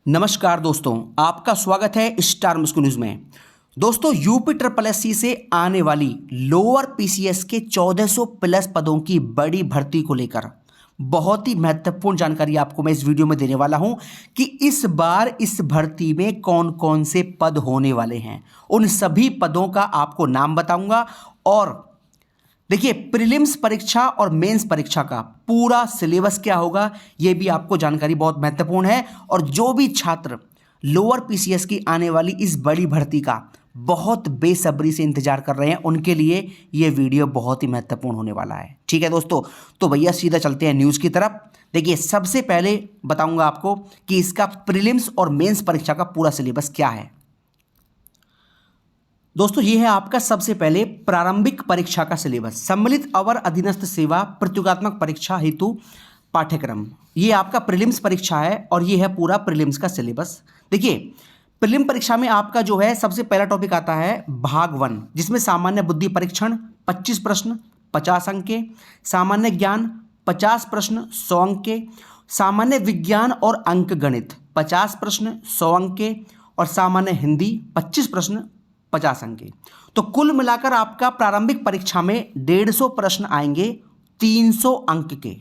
नमस्कार दोस्तों, आपका स्वागत है स्टार मुस्कुल न्यूज़ में। दोस्तों, यूपी ट्रिपल एससी से आने वाली लोअर पीसीएस के 1400 प्लस पदों की बड़ी भर्ती को लेकर बहुत ही महत्वपूर्ण जानकारी आपको मैं इस वीडियो में देने वाला हूं कि इस बार इस भर्ती में कौन कौन से पद होने वाले हैं। उन सभी पदों का आपको नाम बताऊंगा और देखिए, प्रीलिम्स परीक्षा और मेंस परीक्षा का पूरा सिलेबस क्या होगा ये भी आपको जानकारी बहुत महत्वपूर्ण है। और जो भी छात्र लोअर पीसीएस की आने वाली इस बड़ी भर्ती का बहुत बेसब्री से इंतजार कर रहे हैं उनके लिए ये वीडियो बहुत ही महत्वपूर्ण होने वाला है। ठीक है दोस्तों, तो भैया सीधा चलते हैं न्यूज़ की तरफ। देखिए, सबसे पहले बताऊंगा आपको कि इसका प्रीलिम्स और मेंस परीक्षा का पूरा सिलेबस क्या है। दोस्तों, ये है आपका सबसे पहले प्रारंभिक परीक्षा का सिलेबस, सम्मिलित अवर अधीनस्थ सेवा प्रतियोगात्मक परीक्षा हेतु पाठ्यक्रम। ये आपका प्रीलिम्स परीक्षा है और ये है पूरा प्रीलिम्स का सिलेबस। देखिए, प्रीलिम परीक्षा में आपका जो है सबसे पहला टॉपिक आता है भाग 1, जिसमें सामान्य बुद्धि परीक्षण 25 प्रश्न 50 अंक के, सामान्य ज्ञान 50 प्रश्न 100 अंक के, सामान्य विज्ञान और अंक गणित 50 प्रश्न 100 अंक के और सामान्य हिंदी 25 प्रश्न 50 अंक के। तो कुल मिलाकर आपका प्रारंभिक परीक्षा में 150 प्रश्न आएंगे 300 अंक के।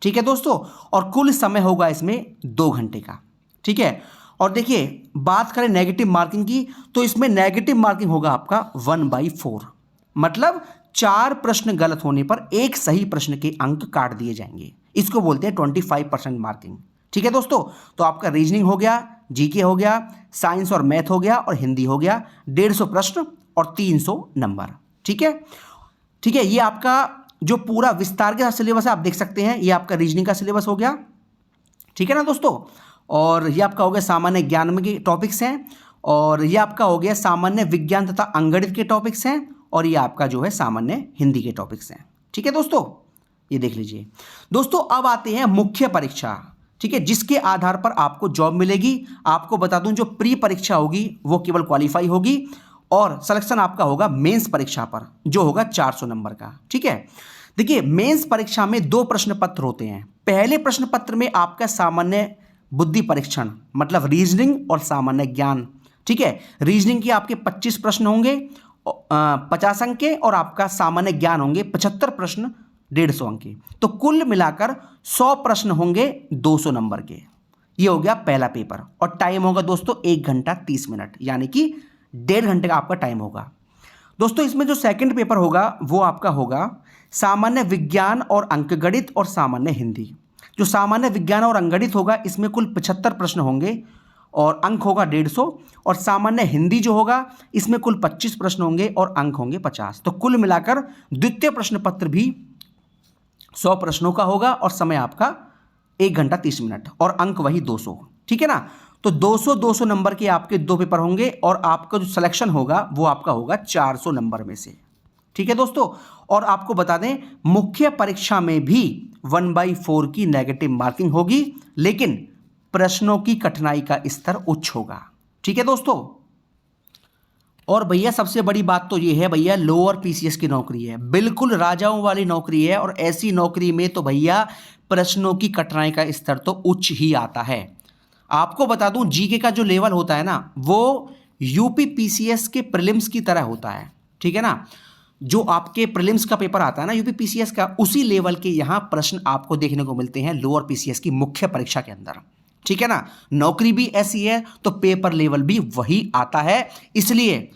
ठीक है दोस्तों, और कुल समय होगा इसमें 2 घंटे का। ठीक है, और देखिए, बात करें नेगेटिव मार्किंग की तो इसमें नेगेटिव मार्किंग होगा आपका 1/4, मतलब 4 प्रश्न गलत होने पर एक सही प्रश्न के अंक काट दिए जाएंगे। इसको बोलते हैं 25% मार्किंग। ठीक है दोस्तों, तो आपका रीजनिंग हो गया, जीके हो गया, साइंस और मैथ हो गया और हिंदी हो गया। 150 प्रश्न और 300 नंबर। ठीक है, ठीक है, ये आपका जो पूरा विस्तार के साथ सिलेबस है आप देख सकते हैं। ये आपका रीजनिंग का सिलेबस हो गया। ठीक है ना दोस्तों, और ये आपका हो गया सामान्य ज्ञान में के टॉपिक्स हैं, और ये आपका हो गया सामान्य विज्ञान तथा अंगगणित के टॉपिक्स हैं, और ये आपका जो है सामान्य हिंदी के टॉपिक्स हैं। ठीक है दोस्तों, ये देख लीजिए। दोस्तों, अब आते हैं मुख्य परीक्षा। ठीक है, जिसके आधार पर आपको जॉब मिलेगी। आपको बता दूं, जो प्री परीक्षा होगी वो केवल क्वालिफाई होगी और सिलेक्शन आपका होगा मेंस परीक्षा पर, जो होगा 400 नंबर का। ठीक है, देखिए, मेंस परीक्षा में 2 प्रश्न पत्र होते हैं। पहले प्रश्न पत्र में आपका सामान्य बुद्धि परीक्षण मतलब रीजनिंग और सामान्य ज्ञान। ठीक है, रीजनिंग के आपके 25 प्रश्न होंगे 50 अंक के, और आपका सामान्य ज्ञान होंगे 75 प्रश्न 150 अंक के। तो कुल मिलाकर 100 प्रश्न होंगे 200 नंबर के। ये हो गया पहला पेपर, और टाइम होगा दोस्तों 1 घंटा 30 मिनट, यानी कि 1.5 घंटे का आपका टाइम होगा। दोस्तों, इसमें जो सेकंड पेपर होगा वो आपका होगा सामान्य विज्ञान और अंकगणित और सामान्य हिंदी। जो सामान्य विज्ञान और अंकगणित होगा इसमें कुल 75 प्रश्न होंगे और अंक होगा 150, और सामान्य हिंदी जो होगा इसमें कुल 25 प्रश्न होंगे और अंक होंगे 50। तो कुल मिलाकर द्वितीय प्रश्न पत्र भी 100 प्रश्नों का होगा और समय आपका 1 घंटा 30 मिनट और अंक वही 200। ठीक है ना, तो 200 नंबर के आपके 2 पेपर होंगे और आपका जो सिलेक्शन होगा वो आपका होगा 400 नंबर में से। ठीक है दोस्तों, और आपको बता दें, मुख्य परीक्षा में भी 1/4 की नेगेटिव मार्किंग होगी, लेकिन प्रश्नों की कठिनाई का स्तर उच्च होगा। ठीक है दोस्तों, और भैया सबसे बड़ी बात तो ये है भैया, लोअर पीसीएस की नौकरी है, बिल्कुल राजाओं वाली नौकरी है, और ऐसी नौकरी में तो भैया प्रश्नों की कठिनाई का स्तर तो उच्च ही आता है। आपको बता दूं, जीके का जो लेवल होता है ना वो यूपी पीसीएस के प्रीलिम्स की तरह होता है। ठीक है ना, जो आपके प्रीलिम्स का पेपर आता है ना यूपी पीसीएस का, उसी लेवल के यहाँ प्रश्न आपको देखने को मिलते हैं लोअर पीसीएस की मुख्य परीक्षा के अंदर। ठीक है ना, नौकरी भी ऐसी है तो पेपर लेवल भी वही आता है। इसलिए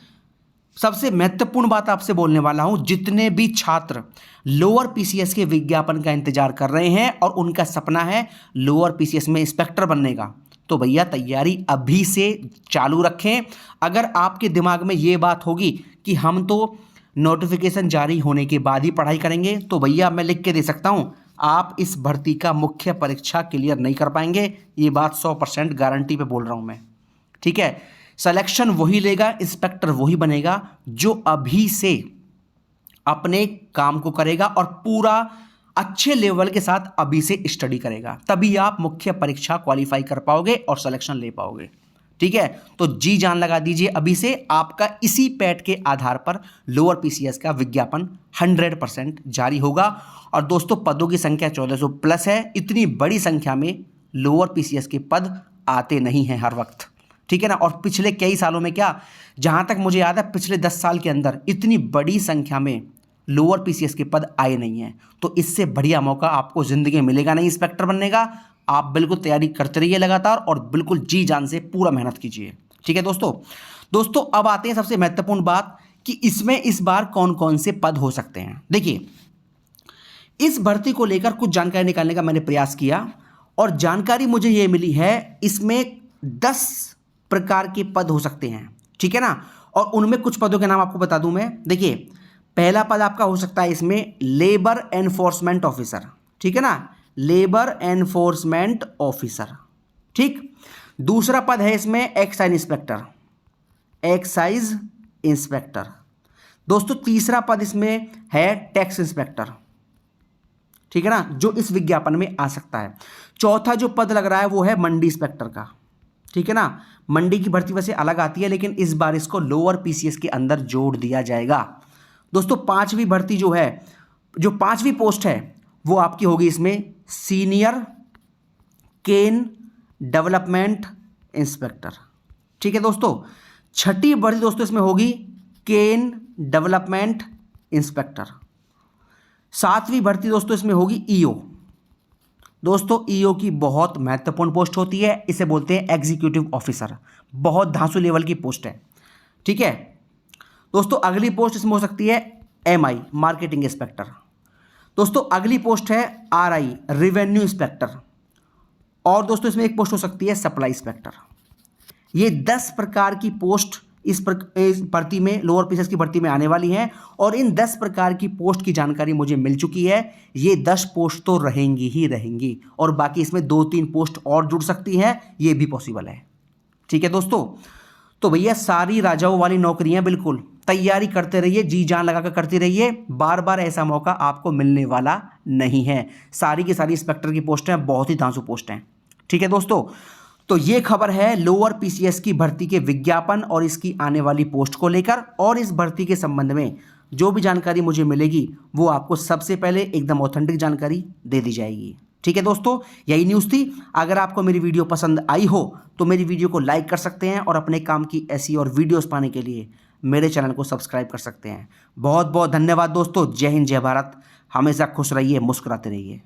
सबसे महत्वपूर्ण बात आपसे बोलने वाला हूं, जितने भी छात्र लोअर पीसीएस के विज्ञापन का इंतजार कर रहे हैं और उनका सपना है लोअर पीसीएस में इंस्पेक्टर बनने का, तो भैया तैयारी अभी से चालू रखें। अगर आपके दिमाग में ये बात होगी कि हम तो नोटिफिकेशन जारी होने के बाद ही पढ़ाई करेंगे, तो भैया मैं लिख के दे सकता हूं, आप इस भर्ती का मुख्य परीक्षा क्लियर नहीं कर पाएंगे। ये बात 100% गारंटी पे बोल रहा हूं मैं। ठीक है, सिलेक्शन वही लेगा, इंस्पेक्टर वही बनेगा जो अभी से अपने काम को करेगा और पूरा अच्छे लेवल के साथ अभी से स्टडी करेगा। तभी आप मुख्य परीक्षा क्वालिफाई कर पाओगे और सिलेक्शन ले पाओगे। ठीक है, तो जी जान लगा दीजिए अभी से। आपका इसी पैट के आधार पर लोअर पीसीएस का विज्ञापन 100% जारी होगा। और दोस्तों, पदों की संख्या 1400 प्लस है। इतनी बड़ी संख्या में लोअर पीसीएस के पद आते नहीं हैं हर वक्त, ठीक है ना। और पिछले कई सालों में, क्या जहाँ तक मुझे याद है, पिछले 10 साल के अंदर इतनी बड़ी संख्या में लोअर पीसीएस के पद आए नहीं हैं। तो इससे बढ़िया मौका आपको ज़िंदगी में मिलेगा नहीं इंस्पेक्टर बनने का। आप बिल्कुल तैयारी करते रहिए लगातार और बिल्कुल जी जान से पूरा मेहनत कीजिए, ठीक है दोस्तों अब आते हैं सबसे महत्वपूर्ण बात कि इसमें इस बार कौन कौन से पद हो सकते हैं। देखिए, इस भर्ती को लेकर कुछ जानकारी निकालने का मैंने प्रयास किया और जानकारी मुझे ये मिली है, इसमें 10 प्रकार के पद हो सकते हैं, ठीक है ना। और उनमें कुछ पदों के नाम आपको बता दूं मैं। देखिए, पहला पद आपका हो सकता है इसमें लेबर एनफोर्समेंट ऑफिसर, ठीक है ना, लेबर एनफोर्समेंट ऑफिसर, ठीक। दूसरा पद है इसमें एक्साइज इंस्पेक्टर, एक्साइज इंस्पेक्टर। दोस्तों तीसरा पद इसमें है टैक्स इंस्पेक्टर, ठीक है ना, जो इस विज्ञापन में आ सकता है। चौथा जो पद लग रहा है वो है मंडी इंस्पेक्टर का, ठीक है ना। मंडी की भर्ती वैसे अलग आती है, लेकिन इस बार इसको लोअर पीसीएस के अंदर जोड़ दिया जाएगा। दोस्तों पांचवी भर्ती जो है, जो पांचवी पोस्ट है वो आपकी होगी इसमें सीनियर केन डेवलपमेंट इंस्पेक्टर, ठीक है दोस्तों। छठी भर्ती दोस्तों इसमें होगी केन डेवलपमेंट इंस्पेक्टर। सातवीं भर्ती दोस्तों इसमें होगी ईओ। दोस्तों ईओ की बहुत महत्वपूर्ण पोस्ट होती है, इसे बोलते हैं एग्जीक्यूटिव ऑफिसर, बहुत धांसू लेवल की पोस्ट है, ठीक है दोस्तों। अगली पोस्ट इसमें हो सकती है एमआई मार्केटिंग इंस्पेक्टर। दोस्तों अगली पोस्ट है आरआई रिवेन्यू इंस्पेक्टर। और दोस्तों इसमें एक पोस्ट हो सकती है सप्लाई इंस्पेक्टर। ये 10 प्रकार की पोस्ट इस भर्ती में, लोअर पीसीएस की भर्ती में आने वाली हैं और इन 10 प्रकार की पोस्ट की जानकारी मुझे मिल चुकी है। ये 10 पोस्ट तो रहेंगी ही रहेंगी और बाकी इसमें 2-3 पोस्ट और जुड़ सकती हैं, ये भी पॉसिबल है, ठीक है दोस्तों। तो भैया सारी राजाओं वाली नौकरियां, बिल्कुल तैयारी करते रहिए, जी जान लगाकर करते रहिए, बार बार ऐसा मौका आपको मिलने वाला नहीं है। सारी की सारी इंस्पेक्टर की पोस्टें बहुत ही धांसू पोस्ट हैं, ठीक है दोस्तों। तो ये खबर है लोअर पीसीएस की भर्ती के विज्ञापन और इसकी आने वाली पोस्ट को लेकर। और इस भर्ती के संबंध में जो भी जानकारी मुझे मिलेगी वो आपको सबसे पहले एकदम ऑथेंटिक जानकारी दे दी जाएगी, ठीक है दोस्तों। यही न्यूज़ थी। अगर आपको मेरी वीडियो पसंद आई हो तो मेरी वीडियो को लाइक कर सकते हैं और अपने काम की ऐसी और वीडियोस पाने के लिए मेरे चैनल को सब्सक्राइब कर सकते हैं। बहुत बहुत धन्यवाद दोस्तों। जय हिंद, जय भारत। हमेशा खुश रहिए, मुस्कुराते रहिए।